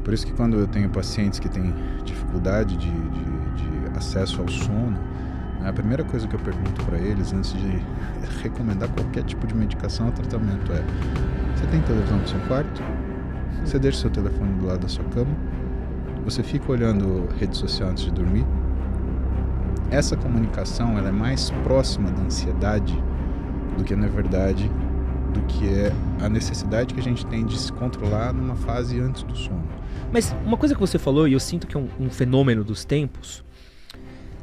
Por isso que quando eu tenho pacientes que têm dificuldade de acesso ao sono, a primeira coisa que eu pergunto para eles, antes de recomendar qualquer tipo de medicação ou tratamento, é: você tem televisão no seu quarto? Você deixa o seu telefone do lado da sua cama? Você fica olhando rede social antes de dormir? Essa comunicação, ela é mais próxima da ansiedade do que, na verdade, do que é a necessidade que a gente tem de se controlar numa fase antes do sono. Mas uma coisa que você falou, e eu sinto que é um fenômeno dos tempos,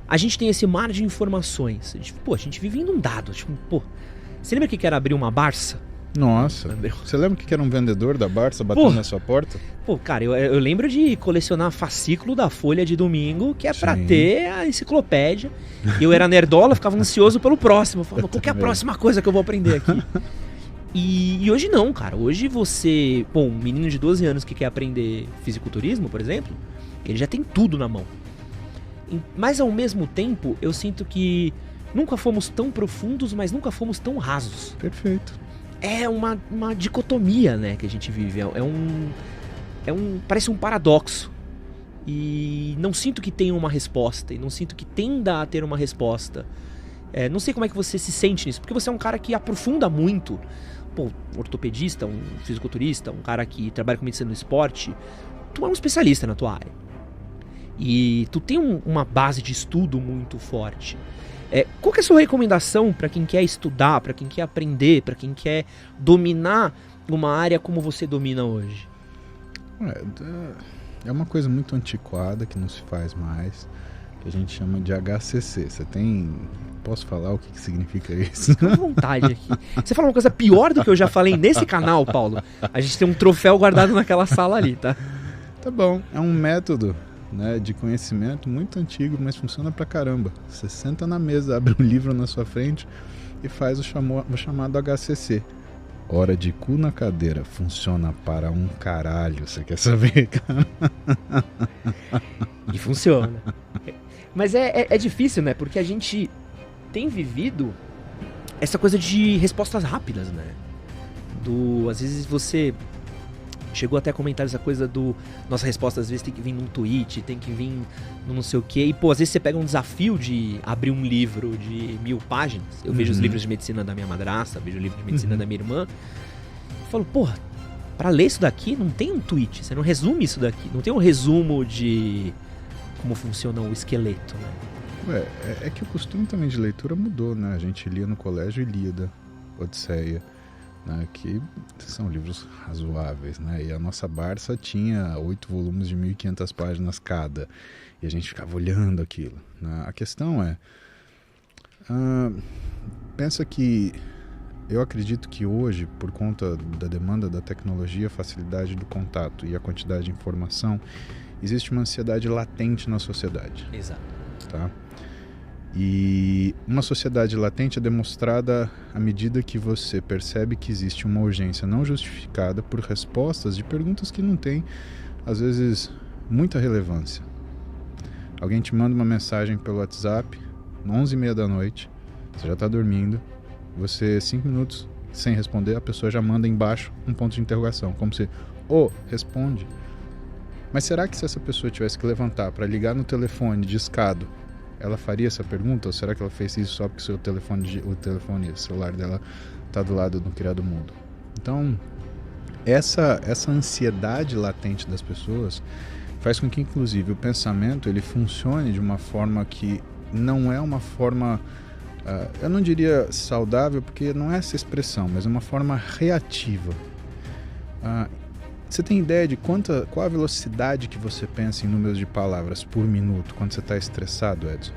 a gente tem esse mar de informações. A gente vive inundado. Você lembra que era abrir uma Barça? Nossa, você lembra que era um vendedor da Barça batendo na sua porta? Cara, eu lembro de colecionar fascículo da Folha de domingo, que é pra ter a enciclopédia. Eu era nerdola, ficava ansioso pelo próximo. Falava, qual que é a próxima coisa que eu vou aprender aqui? E hoje não, cara. Hoje você... um menino de 12 anos que quer aprender fisiculturismo, por exemplo, ele já tem tudo na mão. Mas ao mesmo tempo, eu sinto que nunca fomos tão profundos, mas nunca fomos tão rasos. Perfeito. É uma dicotomia, né, que a gente vive. Parece um paradoxo. E não sinto que tenha uma resposta. E não sinto que tenda a ter uma resposta. Não sei como é que você se sente nisso. Porque você é um cara que aprofunda muito. Um ortopedista, um fisiculturista, um cara que trabalha com medicina no esporte. Tu é um especialista na tua área. E tu tem uma base de estudo muito forte. Qual que é a sua recomendação para quem quer estudar, para quem quer aprender, para quem quer dominar uma área como você domina hoje? É uma coisa muito antiquada que não se faz mais, que a gente chama de HCC. Posso falar o que significa isso? Fica à vontade aqui. Você fala uma coisa pior do que eu já falei nesse canal, Paulo. A gente tem um troféu guardado naquela sala ali, tá? Tá bom, é um método, né, de conhecimento muito antigo, mas funciona pra caramba. Você senta na mesa, abre um livro na sua frente e faz o chamado HCC. Hora de cu na cadeira. Funciona para um caralho. Você quer saber, cara? E funciona. Mas é difícil, né? Porque a gente tem vivido essa coisa de respostas rápidas, né? Às vezes você... Chegou até a comentar essa coisa nossa resposta às vezes tem que vir num tweet, tem que vir no não sei o quê. E, às vezes você pega um desafio de abrir um livro de 1000 páginas. Eu vejo os livros de medicina da minha madrasta, vejo o livro de medicina da minha irmã. Eu falo, pra ler isso daqui não tem um tweet, você não resume isso daqui. Não tem um resumo de como funciona o esqueleto, né? É que o costume também de leitura mudou, né? A gente lia no colégio Ilíada, Odisseia, né, que são livros razoáveis, né? E a nossa Barça tinha 8 volumes de 1500 páginas cada, e a gente ficava olhando aquilo, né? A questão é, pensa que eu acredito que hoje, por conta da demanda da tecnologia, a facilidade do contato e a quantidade de informação, existe uma ansiedade latente na sociedade. Exato. Tá? E uma sociedade latente é demonstrada à medida que você percebe que existe uma urgência não justificada por respostas de perguntas que não têm, às vezes, muita relevância. Alguém te manda uma mensagem pelo WhatsApp, 11h30 da noite, você já está dormindo, você 5 minutos sem responder, a pessoa já manda embaixo um ponto de interrogação, como se, responde. Mas será que se essa pessoa tivesse que levantar para ligar no telefone discado, ela faria essa pergunta? Ou será que ela fez isso só porque o celular dela está do lado do criado mudo? Então, essa ansiedade latente das pessoas faz com que, inclusive, o pensamento ele funcione de uma forma que não é uma forma, eu não diria saudável, porque não é essa expressão, mas é uma forma reativa. Você tem ideia de qual a velocidade que você pensa em números de palavras por minuto quando você está estressado, Edson?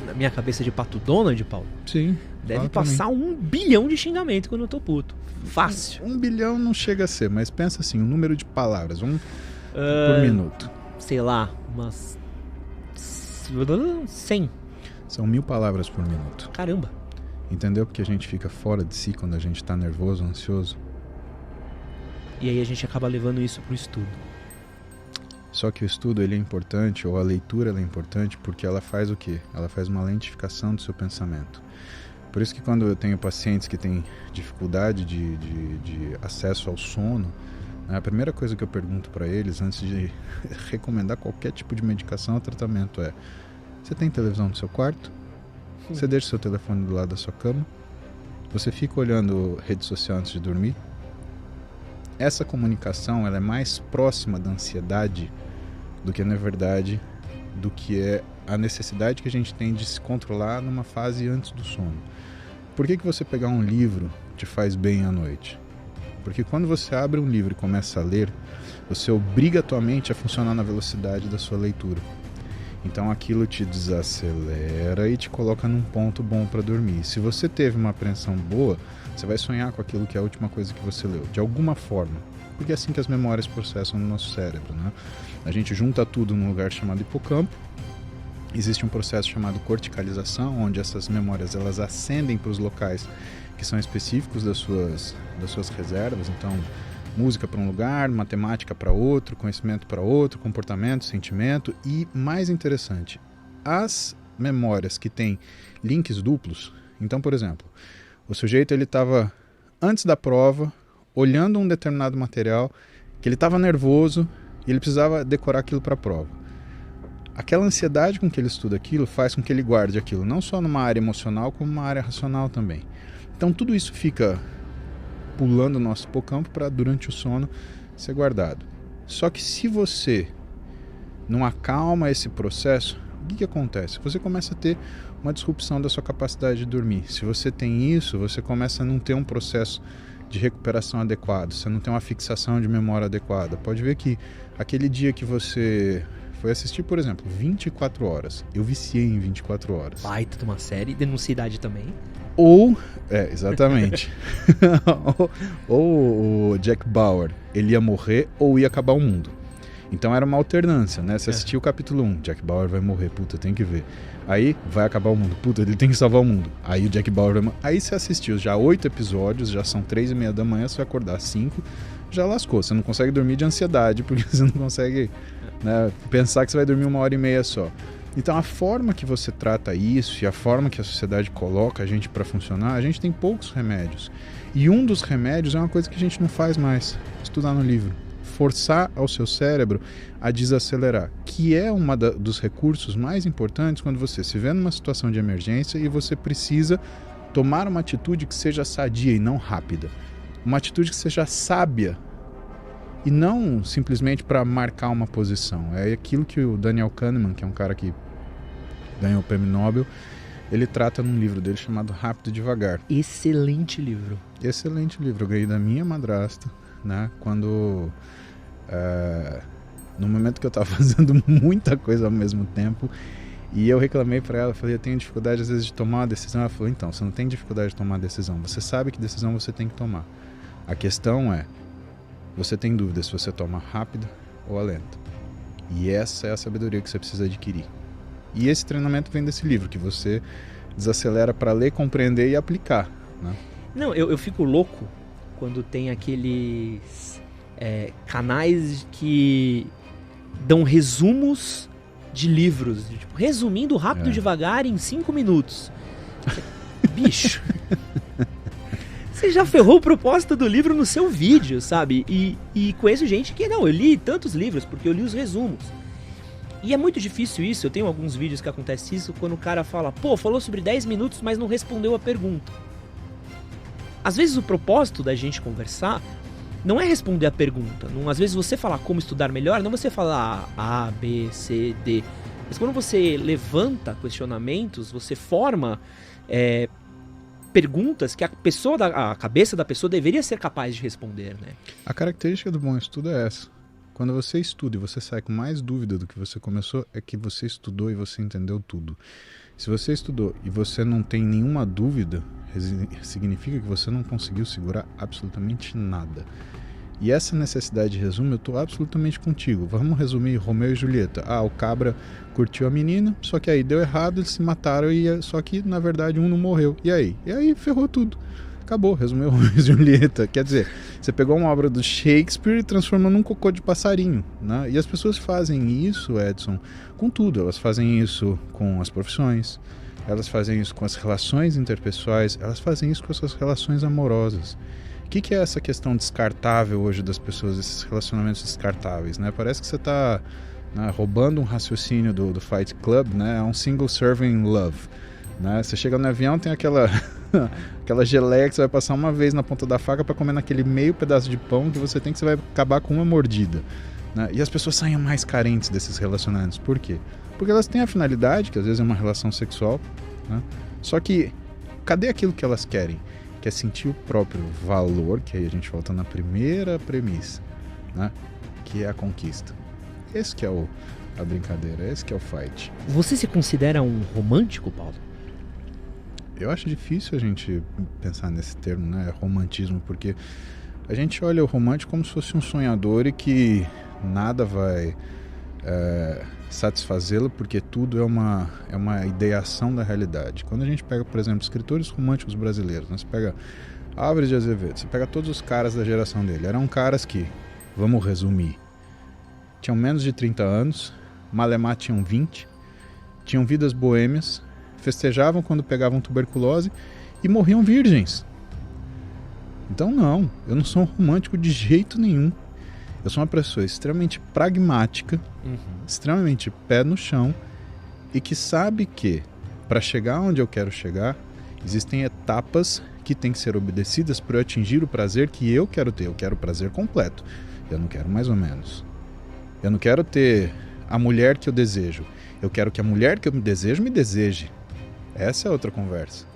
Na minha cabeça de Pato Donald, Paulo? Sim. Deve passar 1 bilhão de xingamento quando eu tô puto. Fácil. 1 bilhão não chega a ser, mas pensa assim, o número de palavras, por minuto. Sei lá, umas 100. São 1000 palavras por minuto. Caramba. Entendeu? Porque a gente fica fora de si quando a gente tá nervoso, ansioso. E aí a gente acaba levando isso pro estudo. Só que o estudo ele é importante, ou a leitura ela é importante, porque ela faz o quê? Ela faz uma lentificação do seu pensamento. Por isso que quando eu tenho pacientes que têm dificuldade de acesso ao sono, A primeira coisa que eu pergunto para eles, antes de recomendar qualquer tipo de medicação ou tratamento é: você tem televisão no seu quarto? Você deixa seu telefone do lado da sua cama? Você fica olhando rede social antes de dormir? Essa comunicação, ela é mais próxima da ansiedade do que, na verdade, do que é a necessidade que a gente tem de se controlar numa fase antes do sono. Por que você pegar um livro te faz bem à noite? Porque quando você abre um livro e começa a ler, você obriga a tua mente a funcionar na velocidade da sua leitura. Então aquilo te desacelera e te coloca num ponto bom para dormir. Se você teve uma apreensão boa, você vai sonhar com aquilo que é a última coisa que você leu, de alguma forma. Porque é assim que as memórias processam no nosso cérebro, né? A gente junta tudo num lugar chamado hipocampo. Existe um processo chamado corticalização, onde essas memórias elas ascendem para os locais que são específicos das suas reservas. Então, música para um lugar, matemática para outro, conhecimento para outro, comportamento, sentimento. E, mais interessante, as memórias que têm links duplos. Então, por exemplo, o sujeito ele estava, antes da prova, olhando um determinado material, que ele estava nervoso e ele precisava decorar aquilo para a prova. Aquela ansiedade com que ele estuda aquilo faz com que ele guarde aquilo, não só numa área emocional, como numa área racional também. Então tudo isso fica pulando o nosso hipocampo para, durante o sono, ser guardado. Só que se você não acalma esse processo, o que acontece? Você começa a ter uma disrupção da sua capacidade de dormir. Se você tem isso, você começa a não ter um processo de recuperação adequado, você não tem uma fixação de memória adequada. Pode ver que aquele dia que você foi assistir, por exemplo, 24 horas, eu viciei em 24 horas. Baita de uma série, denuncia idade também. Ou, exatamente. ou o Jack Bauer, ele ia morrer ou ia acabar o mundo. Então era uma alternância, né? Você assistiu o capítulo 1, Jack Bauer vai morrer, puta, tem que ver. Aí vai acabar o mundo, puta, ele tem que salvar o mundo. Aí o Jack Bauer vai morrer. Aí você assistiu já 8 episódios, já são 3:30 da manhã, você vai acordar às 5, já lascou. Você não consegue dormir de ansiedade, porque você não consegue, né, pensar que você vai dormir 1h30 só. Então a forma que você trata isso e a forma que a sociedade coloca a gente para funcionar, a gente tem poucos remédios. E um dos remédios é uma coisa que a gente não faz mais, estudar no livro. Forçar ao seu cérebro a desacelerar, que é dos recursos mais importantes quando você se vê numa situação de emergência e você precisa tomar uma atitude que seja sadia e não rápida. Uma atitude que seja sábia e não simplesmente para marcar uma posição. É aquilo que o Daniel Kahneman, que é um cara que ganhou o prêmio Nobel, ele trata num livro dele chamado Rápido e Devagar. Excelente livro. Excelente livro. Eu ganhei da minha madrasta, né? Quando... no momento que eu estava fazendo muita coisa ao mesmo tempo, e eu reclamei para ela, falei, eu tenho dificuldade às vezes de tomar uma decisão. Ela falou, então, você não tem dificuldade de tomar decisão, você sabe que decisão você tem que tomar. A questão é, você tem dúvida se você toma rápida ou a lenta. E essa é a sabedoria que você precisa adquirir. E esse treinamento vem desse livro, que você desacelera para ler, compreender e aplicar, né? Não, eu fico louco quando tem aqueles canais que dão resumos de livros, tipo, resumindo rápido e devagar em 5 minutos. Bicho, você já ferrou o propósito do livro no seu vídeo, sabe? E conheço gente que, não, eu li tantos livros porque eu li os resumos. E é muito difícil isso, eu tenho alguns vídeos que acontece isso, quando o cara fala, pô, falou sobre 10 minutos, mas não respondeu a pergunta. Às vezes o propósito da gente conversar não é responder a pergunta. Não, às vezes você falar como estudar melhor, não você falar A, B, C, D. Mas quando você levanta questionamentos, você forma perguntas que a cabeça da pessoa deveria ser capaz de responder, né? A característica do bom estudo é essa. Quando você estuda e você sai com mais dúvida do que você começou, é que você estudou e você entendeu tudo. Se você estudou e você não tem nenhuma dúvida, significa que você não conseguiu segurar absolutamente nada. E essa necessidade de resumo, eu estou absolutamente contigo. Vamos resumir Romeu e Julieta. O cabra curtiu a menina, só que aí deu errado, eles se mataram, só que na verdade um não morreu. E aí? E aí ferrou tudo. Acabou, resumiu Romeu e Julieta. Quer dizer, você pegou uma obra do Shakespeare e transformou num cocô de passarinho, né? E as pessoas fazem isso, Edson, com tudo. Elas fazem isso com as profissões, elas fazem isso com as relações interpessoais, elas fazem isso com as suas relações amorosas. O que é essa questão descartável hoje das pessoas, esses relacionamentos descartáveis, né? Parece que você está, né, roubando um raciocínio do Fight Club, né? É um single serving love, né? Você chega no avião, tem aquela geleia que você vai passar uma vez na ponta da faca para comer naquele meio pedaço de pão que você vai acabar com uma mordida, né? E as pessoas saem mais carentes desses relacionamentos. Por quê? Porque elas têm a finalidade, que às vezes é uma relação sexual, né? Só que cadê aquilo que elas querem? Que é sentir o próprio valor, que aí a gente volta na primeira premissa, né? Que é a conquista. Esse que é a brincadeira, esse que é o fight. Você se considera um romântico, Paulo? Eu acho difícil a gente pensar nesse termo, né? Romantismo, porque a gente olha o romântico como se fosse um sonhador e que nada vai satisfazê-lo, porque tudo é uma ideação da realidade. Quando a gente pega, por exemplo, escritores românticos brasileiros, né? Você pega Álvares de Azevedo, você pega todos os caras da geração dele, eram caras que, vamos resumir, tinham menos de 30 anos, malemar tinham 20, tinham vidas boêmias, festejavam quando pegavam tuberculose e morriam virgens. Então não, eu não sou um romântico de jeito nenhum. Eu sou uma pessoa extremamente pragmática, extremamente pé no chão e que sabe que para chegar onde eu quero chegar, existem etapas que têm que ser obedecidas para eu atingir o prazer que eu quero ter. Eu quero o prazer completo, eu não quero mais ou menos. Eu não quero ter a mulher que eu desejo, eu quero que a mulher que eu me desejo me deseje. Essa é outra conversa.